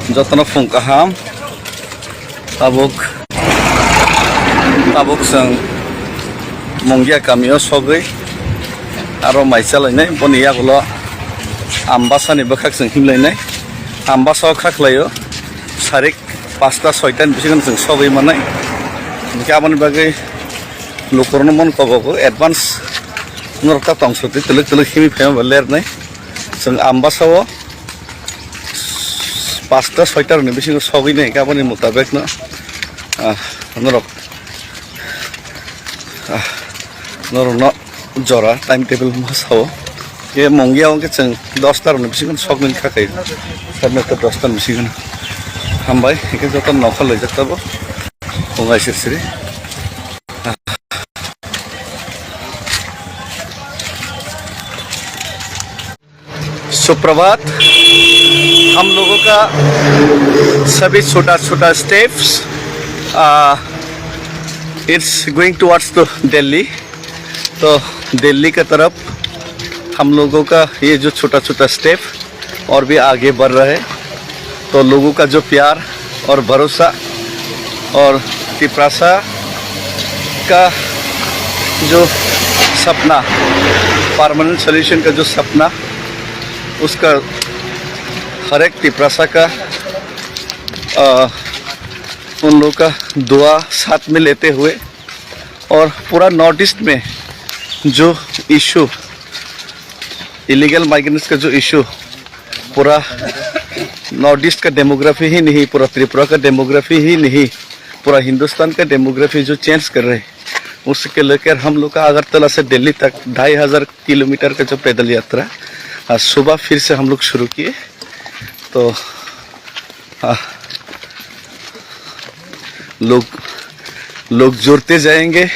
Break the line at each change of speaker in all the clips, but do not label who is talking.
जतन फुंकाहाम tabuk जों मंगिया गामियाव सगै आरो माइसालायनाय बनि आगोल आम्बासानि बोखाकजों हिमलायनाय आम्बासाव खाख्लायो सारिक 5टा 6टा बिसिगोन जों सगै मानाय गाबोन बागै लुकरनो मन कबको एडभान्स नरका तंसति तलक तलक हिमि फेम लेरनाय जों आम्बासाव 5टा 6टा बिसिगोन सगैनाय गाबोननि मुताबिक न नरक नरक जरा टाइम टेबल मासाव ये मंगियाव के जों 10टा बिसिगोन सगैनि थाखाय सारनोथ 10टा बिसिगोन हामबाय एके जतन नखा लैजाताबो बुंगाय सिरसिरि सुप्रभात। हम लोगों का सभी छोटा छोटा steps it's going towards to Delhi. तो दिल्ली की तरफ हम लोगों का ये जो छोटा छोटा स्टेप और भी आगे बढ़ रहा है। तो लोगों का जो प्यार और भरोसा और तिप्रासा का जो सपना परमानेंट सोल्यूशन का जो सपना उसका हर एक तिप्रासा का उन लोगों का दुआ साथ में लेते हुए और पूरा नॉर्थ ईस्ट में जो इशू इलीगल माइग्रेंट्स का जो इशू पूरा नॉर्थ ईस्ट का डेमोग्राफी ही नहीं, पूरा त्रिपुरा का डेमोग्राफी ही नहीं, पूरा हिंदुस्तान का डेमोग्राफी जो चेंज कर रहे हैं उसके लेकर हम लोग का अगरतला से दिल्ली तक 2500 किलोमीटर का जो पैदल यात्रा आज सुबह फिर से हम लोग शुरू किए। तो लोग जुड़ते जाएंगे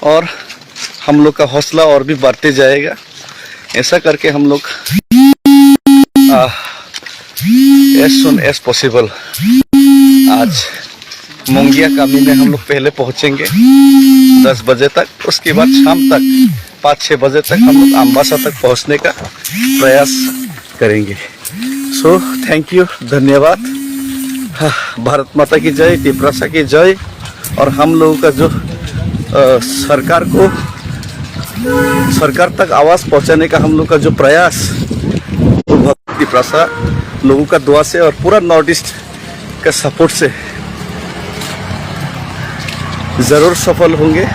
और हम लोग का हौसला और भी बढ़ते जाएगा। ऐसा करके हम लोग एज सुन एज पॉसिबल आज मंगिया कामी में हम लोग पहले पहुंचेंगे 10 बजे तक, उसके बाद शाम तक 5-6 बजे तक हम लोग अम्बासा तक पहुंचने का प्रयास करेंगे। सो थैंक यू, धन्यवाद। भारत माता की जय, तिप्रासा की जय। और हम लोगों का जो सरकार तक आवाज़ पहुंचाने का हम लोग का जो प्रयास तिप्रासा लोगों का दुआ से और पूरा नॉर्थ ईस्ट का सपोर्ट से ज़रूर सफल होंगे।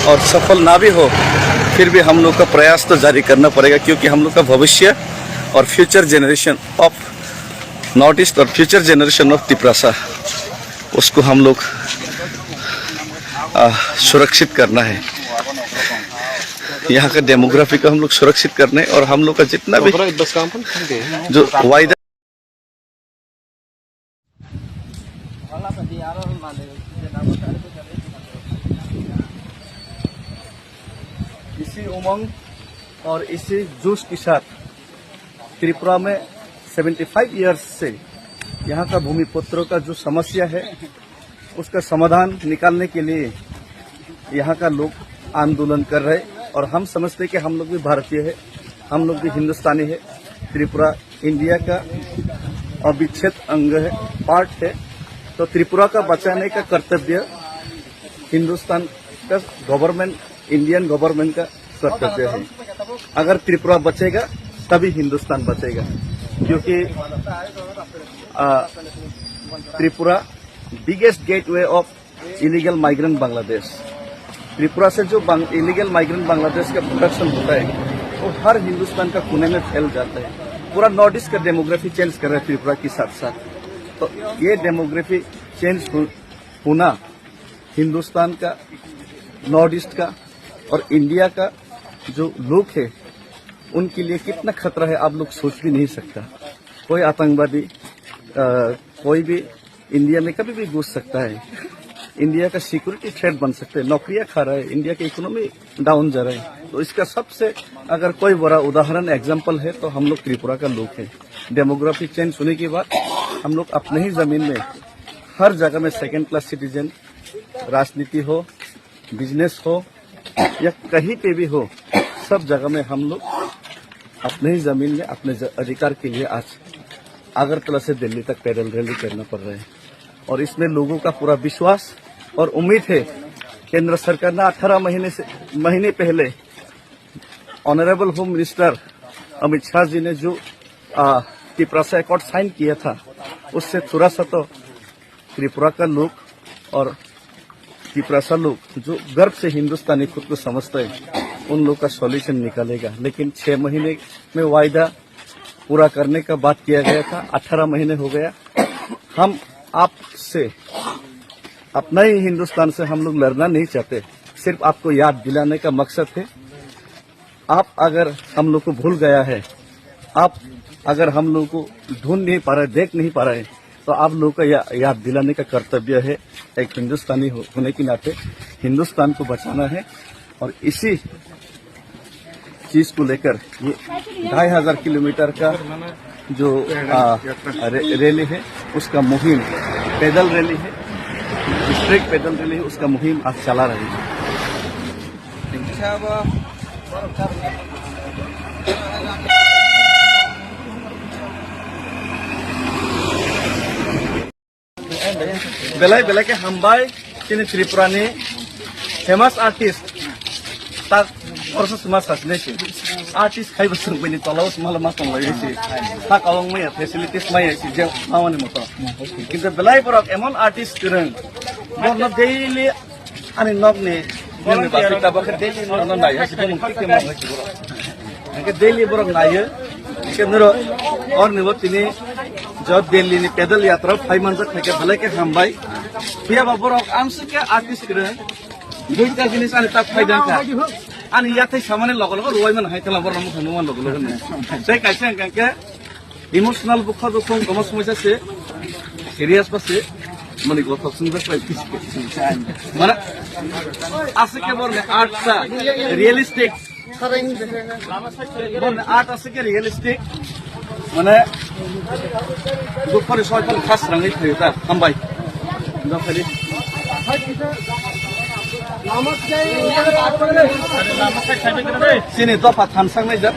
और सफल ना भी हो फिर भी हम लोग का प्रयास तो जारी करना पड़ेगा, क्योंकि हम लोग का भविष्य और future generation of north east और फ्यूचर जनरेशन ऑफ तिप्रासा उसको हम लोग सुरक्षित करना है। यहाँ का डेमोग्राफी को हम लोग सुरक्षित करने और हम लोग का जितना भी जो वायदा इसी उमंग और इसी जोश के साथ त्रिपुरा में 75 इयर्स से यहाँ का भूमिपुत्रों का जो समस्या है उसका समाधान निकालने के लिए यहाँ का लोग आंदोलन कर रहे। और हम समझते हैं कि हम लोग भी भारतीय है, हम लोग भी हिंदुस्तानी है। त्रिपुरा इंडिया का अविच्छेद अंग है, पार्ट है। तो त्रिपुरा का बचाने का कर्तव्य हिंदुस्तान का गवर्नमेंट, इंडियन गवर्नमेंट का कर्तव्य है। अगर त्रिपुरा बचेगा तभी हिंदुस्तान बचेगा, क्योंकि Tripura biggest gateway of illegal migrant Bangladesh. Tripura से जो इलीगल माइग्रेंट बांग्लादेश का प्रोडक्शन होता है वो हर हिंदुस्तान का कोने में फैल जाता है। पूरा नॉर्थ ईस्ट का डेमोग्राफी चेंज कर रहा है त्रिपुरा के साथ साथ। तो ये डेमोग्राफी चेंज होना हिंदुस्तान का, नॉर्थ ईस्ट का और इंडिया का जो लोग है उनके लिए कितना खतरा है आप लोग सोच भी नहीं सकता। कोई आतंकवादी कोई भी इंडिया में कभी भी घुस सकता है, इंडिया का सिक्योरिटी थ्रेट बन सकते हैं, नौकरियां खा रहा है, इंडिया की इकोनॉमी डाउन जा रहा है। तो इसका सबसे अगर कोई बड़ा उदाहरण एग्जांपल है तो हम लोग त्रिपुरा का लोग हैं। डेमोग्राफी चेंज होने के बाद हम लोग अपने ही जमीन में हर जगह में सेकेंड क्लास सिटीजन, राजनीति हो, बिजनेस हो या कहीं पे भी हो, सब जगह में हम लोग अपने ही जमीन में अपने अधिकार के लिए आज अगरतला से दिल्ली तक पैदल रैली करना पड़ रहा है। और इसमें लोगों का पूरा विश्वास और उम्मीद है। केंद्र सरकार ने 18 महीने पहले honourable home minister Amit Shah ji ने जो त्रिपुरा से एकॉर्ड साइन किया था, उससे थोड़ा सा तो त्रिपुरा का लोग और त्रिपुरा सा लोग जो गर्व से हिंदुस्तानी खुद को समझते हैं, उन लोग का सॉल्यूशन निकालेगा। लेकिन 6 महीने में वायदा पूरा करने का बात किया गया था, 18 महीने हो गया। हम आपसे, अपना ही हिंदुस्तान से हम लोग लड़ना नहीं चाहते, सिर्फ आपको याद दिलाने का मकसद है। आप अगर हम लोग को भूल गया है, आप अगर हम लोग को ढूंढ नहीं पा रहे, देख नहीं पा रहे, तो आप लोगों का याद दिलाने का कर्तव्य है। एक हिंदुस्तानी होने के नाते हिंदुस्तान को बचाना है। और इसी चीज को लेकर ये 2500 किलोमीटर का जो रैली है, उसका मुहिम पैदल रैली है, स्ट्रेट पैदल रैली है, उसका मुहिम आज चला रही है। बेलाय के हामबाय जोंनि त्रिपुरानि famous artist tak proses masak nasi artis kai besar bini tolaus malam matang lagi sih tak awang maya facilities maya sih jauh awan ni motor kita belai borok emon artis kurang borno daily ani nog ni ni basi tabak daily no naya sih borno kiki mau nasi borok ke daily borok naya ke nero और ni waktu ini jauh Delhi ni pedal yatra 5 months ke belai ke hambai dia borok amsu ke artis kurang দুইটা জিনিস আনি তাক ফাইদান কা আনি ইয়াতে সামানে লগল রুয়াই মান হাইতলা বড় মুখ নুমান লগল নে সেই কাইছে কাকে ইমোশনাল বুখ দুখ কম সমস্যা সে সিরিয়াস পাছে মানে গত সুন্দর পাই মানে আছে কে বড় আর্টটা রিয়েলিস্টিক বড় আর্ট আছে কে রিয়েলিস্টিক মানে দুখরে সয়পন খাস রাঙ্গি থইতা হামবাই দফালি sini toh Pak Hansang nih jat.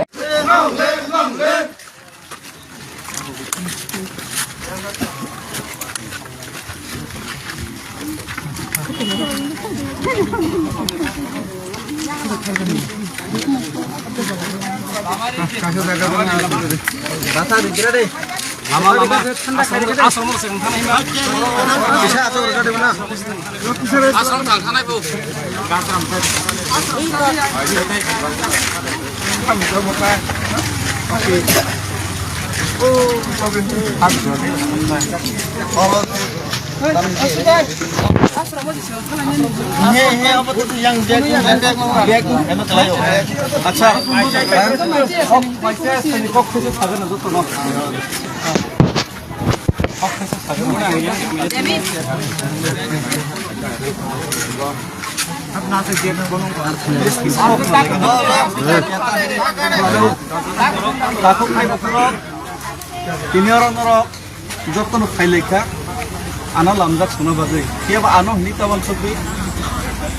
Ini orang-orang jokono khaileka ana lamjak suno bagai kiaba ano hini tawan sobi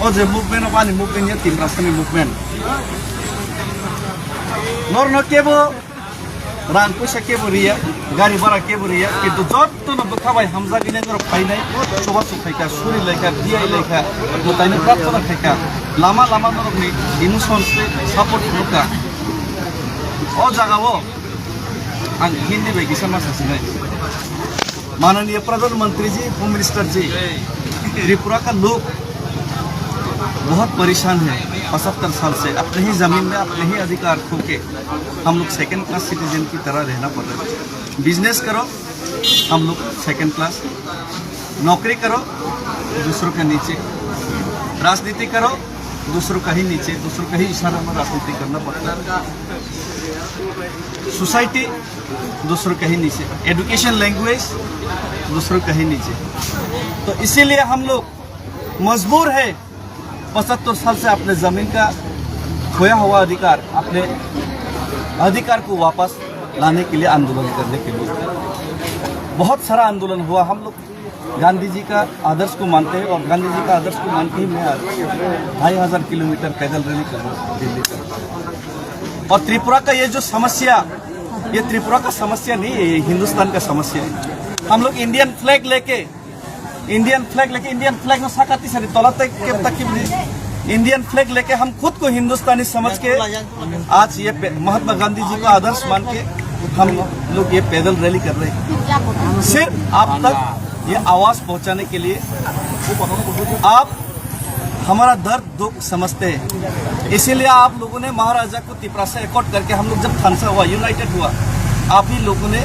o je movement of ani movement ya tim rasani movement norno kebo ran pusa kebo ria gari bara kebo ria kintu jotono bkhabai hamza gine nor phainai soba sukhaika suri leka dia leka mutaina praptona khaika lama norni emotions support luka o jagao ang hindi bagi sama sasinai माननीय प्रधानमंत्री जी, home minister जी, त्रिपुरा का लोग बहुत परेशान है 75 साल से। अपने ही जमीन में अपने ही अधिकार खो के हम लोग सेकंड क्लास सिटीजन की तरह रहना पड़ रहा है। बिजनेस करो हम लोग सेकंड क्लास, नौकरी करो दूसरों के नीचे, राजनीति करो दूसरों का ही नीचे, दूसरों का ही इशारा में राजनीति करना पड़ता है। सोसाइटी दूसरों का ही नीचे, एजुकेशन लैंग्वेज दूसरों का ही नीचे। तो इसीलिए हम लोग मजबूर है 75 साल से अपने जमीन का खोया हुआ अधिकार, अपने अधिकार को वापस लाने के लिए आंदोलन करने के लिए बहुत सारा आंदोलन हुआ। हम लोग गांधी जी का आदर्श को मानते हैं और गांधी जी का आदर्श को मान के ही मैं 2500 किलोमीटर पैदल रैली कर रहा हूँ दिल्ली तक। और त्रिपुरा का ये जो समस्या ये त्रिपुरा का समस्या नहीं है, ये हिंदुस्तान का समस्या है। हम लोग इंडियन फ्लैग लेके इंडियन फ्लैग में साकाती सारी तौलत इंडियन फ्लैग लेके हम खुद को हिंदुस्तानी समझ के आज ये महात्मा गांधी जी का आदर्श मान के हम लोग ये पैदल रैली कर रहे हैं, सिर्फ आप तक ये आवाज पहुंचाने के लिए। आप हमारा दर्द दुख समझते हैं, इसीलिए आप लोगों ने महाराजा को तिपरासा एकॉर्ड करके हम लोग जब थानसा हुआ, यूनाइटेड हुआ, आप ही लोगों ने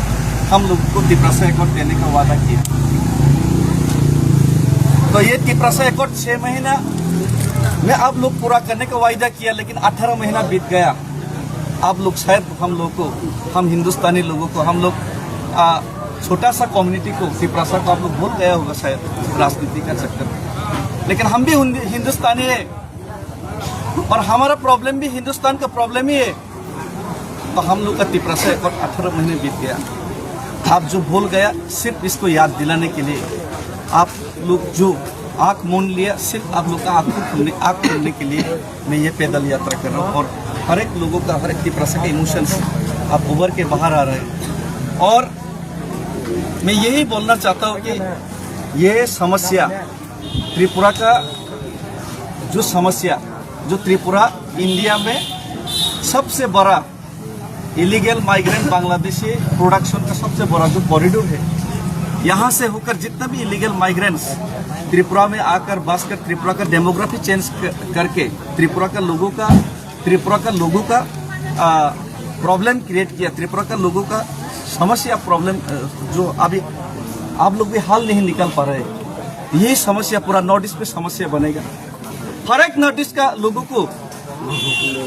हम लोग को तिपरासा एकॉर्ड देने का वादा किया। तो ये तिपरासा एकॉर्ड 6 महीना में आप लोग पूरा करने का वायदा किया, लेकिन 18 महीना बीत गया। आप लोग शायद हम हिंदुस्तानी लोगों को, हम लोग छोटा सा कम्युनिटी को, तिपरासा को आप लोग भूल गया होगा शायद राजनीति का चक्कर में। लेकिन हम भी हिंदुस्तानी है और हमारा प्रॉब्लम भी हिंदुस्तान का प्रॉब्लम ही है। तो हम लोग का तिपरासा एकॉर्ड 18 महीने बीत गया। आप जो भूल गया, सिर्फ इसको याद दिलाने के लिए आप लोग जो आँख मूंद लिया, सिर्फ आप लोग का आँख खोलने के लिए मैं ये पैदल यात्रा कर रहा हूँ। और हर एक लोगों का, हर एक तिपरासा के इमोशंस आप उभर के बाहर आ रहे हैं। और मैं यही बोलना चाहता हूँ कि ये समस्या त्रिपुरा का जो त्रिपुरा इंडिया में सबसे बड़ा इलीगल माइग्रेंट बांग्लादेशी प्रोडक्शन का सबसे बड़ा जो कॉरिडोर है, यहाँ से होकर जितना भी इलीगल माइग्रेंट्स त्रिपुरा में आकर बस कर त्रिपुरा का डेमोग्राफी चेंज करके त्रिपुरा का लोगों का प्रॉब्लम क्रिएट किया, त्रिपुरा का लोगों का समस्या प्रॉब्लम जो अभी आप लोग भी हल नहीं निकाल पा रहे। यही समस्या पूरा नॉर्थ ईस्ट में समस्या बनेगा। हर एक नॉर्थ ईस्ट का लोगों को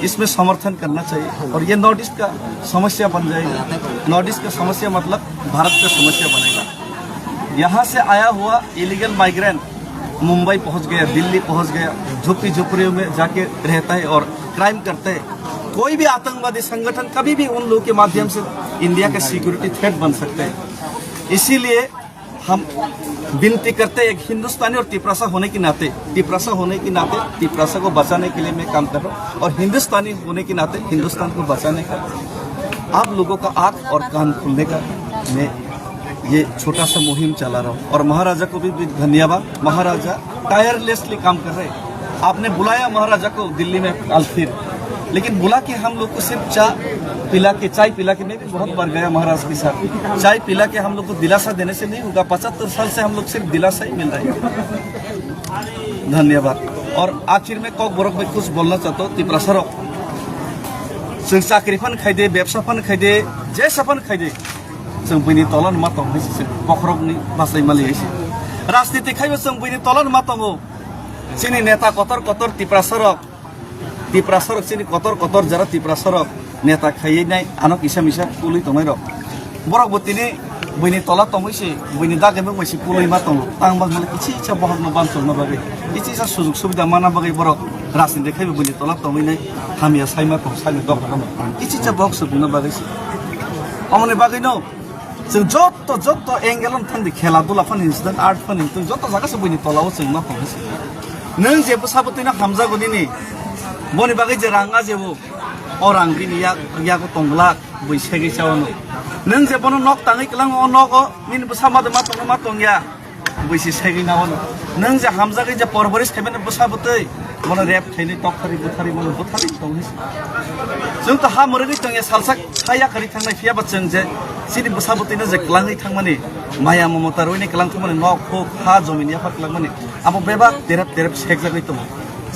इसमें समर्थन करना चाहिए और ये नॉर्थ ईस्ट का समस्या बन जाएगा। नॉर्थ ईस्ट का समस्या मतलब भारत का समस्या बनेगा। यहाँ से आया हुआ इलीगल माइग्रेंट मुंबई पहुँच गया, दिल्ली पहुँच गया, झुग्गी झोपड़ियों में जाके रहता है और क्राइम करते हैं। कोई भी आतंकवादी संगठन कभी भी उन लोगों के माध्यम से इंडिया के सिक्योरिटी थ्रेट बन सकते हैं। इसीलिए हम विनती करते हैं, एक हिंदुस्तानी और तिपरासा होने के नाते तिपरासा को बचाने के लिए मैं काम कर रहा हूँ और हिंदुस्तानी होने के नाते हिंदुस्तान को बचाने का आप लोगों का आँख और कान खोलने का मैं ये छोटा सा मुहिम चला रहा हूँ। और महाराजा को भी धन्यवाद। महाराजा टायरलेसली काम कर रहे हैं। आपने बुलाया महाराजा को दिल्ली में कल फिर, लेकिन बुला के हम लोग को सिर्फ चाय पिला के मैं भी बहुत बार गया महाराज के साथ, चाय पिला के हम लोग को दिलासा देने से नहीं होगा। 75 साल से हम लोग सिर्फ दिलासा ही मिल रहा है। धन्यवाद। और आखिर में कौक बोरक में कुछ बोलना चाहता हूँ। तिपरासा जों साख्रिफान खायदे, बेबसाफान खायदे, जेसाफान खायदे, जों बैनि तलन मा दं होनोसै बखरकनि बासाय मालियैसै राजनीति खायबो जों बैनि तलन मा दङ जोंनि नेता कतर तिपरासा जोंनि कतर जरा तिपरासा नेता खायनाय आनक इसा मिसा पुलै दंनाय रक बरकबो तिनि बैनि तला दंहैसै बैनि दागैबो मैसै पुलै मा दङ आं माने इसे इसा बहरनो बानसनो बागै इसे इसा सुजुग सुबिदा माना बागै बरक राजनीति खायबो बैनि तला दंहैनाय हामिया सायमा दं सायनो दं इसे इसा बहक सुबिनो बागैसै अमने बागै न जों जत एंगेलन थांदि खेला दुला फानिसदों आर्ट फानिसदों जत जागासो बैनि तलाव जों मा दंहैसै नों जेबो साबोतैनो हामजागोनि बनि बागै जे राङा जेबो orang bini ya ko tonglak buise ge chawono nang je bono nok tangai klang o nok o min busama de ma tong ya buise segi na wono nang je hamza ge je porboris kheben busa butei bono rep khaini tok khari buthari bono buthari tongni जों तो हा मरगै तंग या salsa खाया खरि थांनाय फिया बचों जे सिनि बुसा बतैनो जे क्लाङै थांमाने माया ममता रोइने क्लां थांमाने नक हो हा जमिनिया फा क्लांमाने आबो बेबा तेरप सेक जागै तंग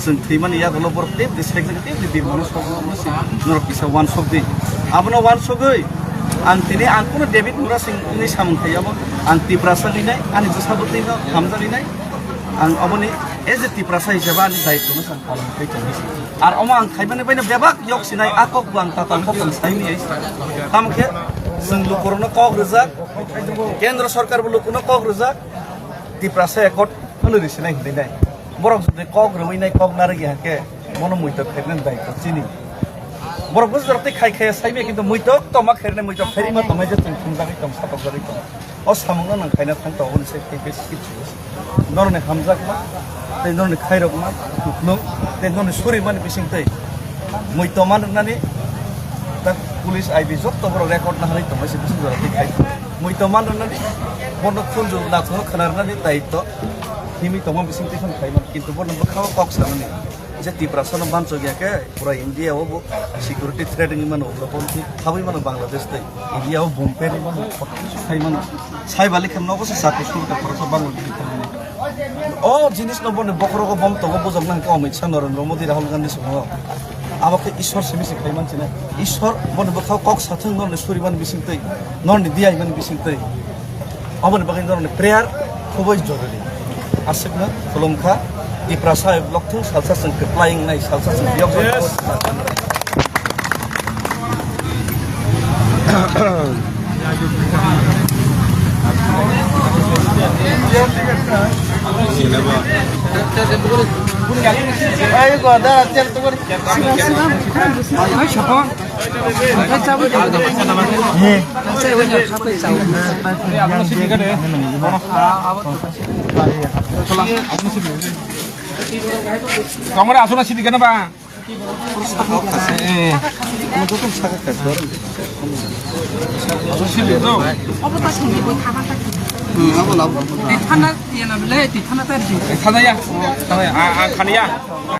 जों थैमाने या गलो बर टेप सेक जागै टेप दि मनो सबनो नरक पिसा वान सब दि आबनो वान सगै आं तिने आं कोनो डेभिड मुरा सिंनि सामन थायाबो आं तिपरासा लिनाय आनि बुसा बतैनो हामजा लिनाय आं अबनि एज ए तिपरासा हिसाबै आनि दायित्वनो सान खालाम फैथों আর আমার খাইবানে বাইনে বেবাক ইয়কসিনাই আকক বাং তাতাল কখন সাইনি তামকে जों लुकुरनो কক रोजाक केंद्र सरकार लुकुरनो কক रोजाक तिपरासा एकट होनो दिसिनाय हिदैनाय बरक जुदि কক रवैनाय কক नारगि हाके मनो मुइतो खेरनाय दायित्व चिनि बरक बुजरते खाय साइबे किन्तु मुइतो तमा खेरनाय मुइतो फेरिमा तमाय जे थुंजागै तम सातक जागै तम अ सामंगा नों खायना थांतो होनसै केस किछु नरने हामजाकमा ते नरने खायरकमा नो ते नरने सुरि माने बिसिंतै मुइतो माननानै दा পুলিশ আইবি যত বড় রেকর্ড না হারাই তো মাসে বুঝুন ধরা দেখাই মই তো মাননানি বন্ধ খুন জল না কোনো খানারনানি দায়িত্ব হিমি তো বিসিং টিফন খাইমান কিন্তু বন্ধ খাওয়া কক সামনে যে ত্রিপুরাসন বাঞ্চ গিয়াকে পুরা ইন্ডিয়াও সিকিউরিটি থ্রেটিং মানো লপন্থি খাবই মানো বাংলাদেশ তাই ইন্ডিয়াও বোমপেনি মানো কত কিছু খাই মানো সাইবালি খাম নবসে সাথে শুরুটা খরচ বাংলাদেশ ও জিনিস নবনে বকরকে বম তো বুঝক না অমিত শাহ নরেন্দ্র মোদী রাহুল গান্ধী সহ আমাকে ঈশ্বর সেমিসে খাই মানছি না ঈশ্বর বনে বখাও কক সাথে নরনে সুরিমান বিসিংতৈ নরনে দিয়াইমান বিসিংতৈ অমনে বাকি নরনে প্রেয়ার খুবই জরুরি আসে না খলমখা Diprasa blok tu salsa seng keplaying nai salsa seng biok. Ayo kau ada cel tu beri. Ayo siapa? Ayo siapa? Heh. Siapa siapa? Apa sih ni kan deh? Kamera asuna sini kan apa? Asuna sini tu. Apa pas ni buat apa tak? Apa lah? Di tanah dia nak beli, di tanah tadi. Tanah ya, tanah ya. Tanah ya.